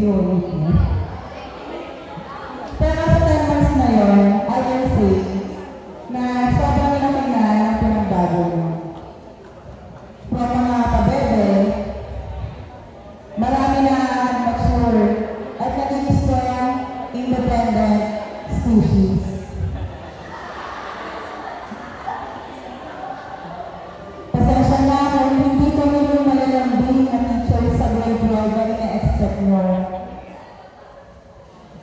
unit niya. Pero sa 10 months na yun, I will say na sobrang laki na ang pinagbago niyo. From mga pabebe, marami na mature at nag-destroy ang independent species. Pasensya na kung hindi kami yung malalambing na teacher sa grade 12 na ina-expect nyo.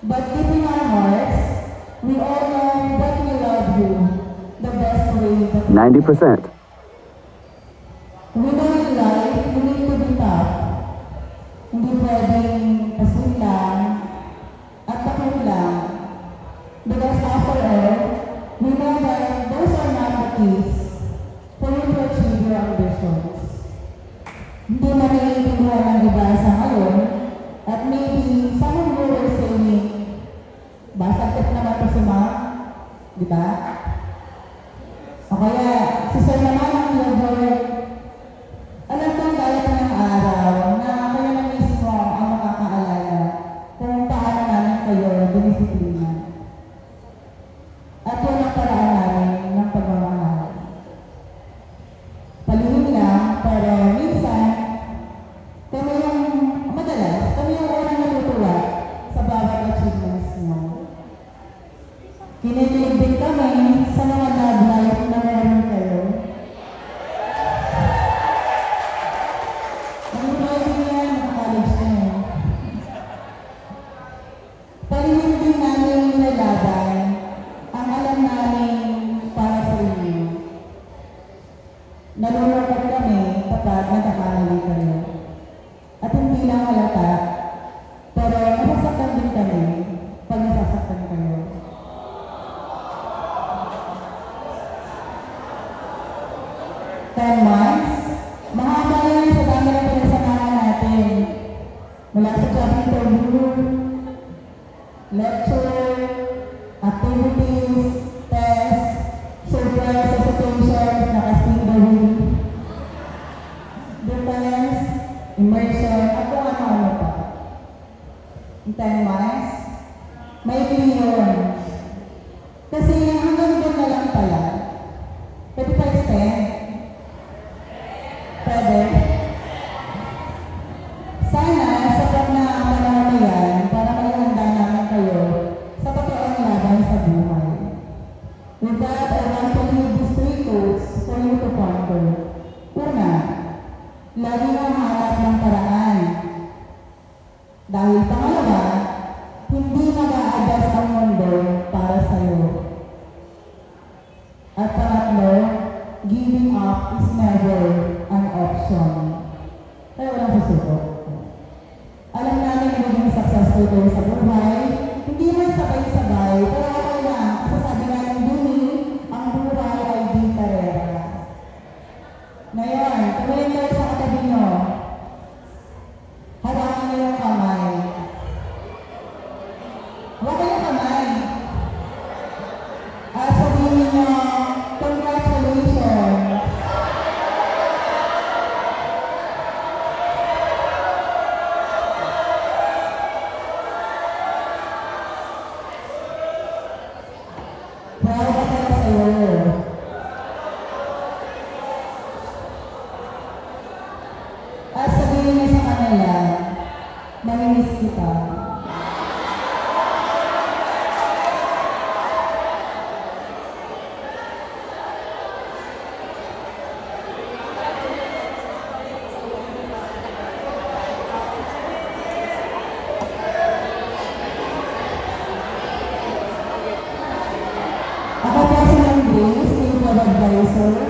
But deep in our hearts, we all know that we love you the best way that we 90%. We know in life, we need to be tough. Hindi pwedeng pasin lang at takot lang. Because after all, we know that those are not the keys for you to achieve your ambitions. Hindi na naiintindihan ng iba sa ngayon at maybe someone will say, basagkat naman ito si Ma'am, di ba? O kaya, si Sir naman ang nag-work. Alam ko ang dahil ng araw na kayo na mismo ang makakaalala kung paano namin kayo dinisiplina. At yun ang paraan namin ng pagmamahal. Palihim lang, pero minsan, kami yung madalas, kami yung unang natutuwa sa bawat achievements mo. Kinikilig din kami sa mga love life na meron kayo. Ang pwede yan, college na yun. Palihim din namin nilalaban ang alam namin para sa inyo. Nalulungkot kami kapag nagkakamali kayo. At hindi lang halata, pero nasasaktan din kami pag nasasaktan kayo. Months, mahaba yan sa dami ng pinagsamahan natin. Mula sa job interview, lecture, activities, tests, surprise recitations, naka-stingawin, defense, immersion, at kung ano-ano pa. In 10 months, may yun. Kasi hanggang doon na lang pala. Pwede pa extend? Pwede. Sana sapat na ang panahon na yan para maihanda namin kayo sa totoong laban sa buhay. With that, I want to leave these 3 quotes for you to ponder. Una, lagi ang hanap ng paraan. Dahil pangalawa, hindi mag-a-adjust ang mundo para sa'yo. At pangatlo, giving up is never an option. Kaya walang susuko. Alam namin na maging successful kayo sa buhay, hindi man sabay-sabay, pero okay lang. Sasabi nga ng Duni, ang buhay ay di karera. Ngayon, tuloy kayo sa katabi nyo. Hawakan niyo yung kamay. Hawakan yung kamay. At sabihin niyo, congratulations. Proud ako na sa'yo. At sabihin niyo sa kanila, mamimiss kita. Ako po si Grace, Team Club Advisor.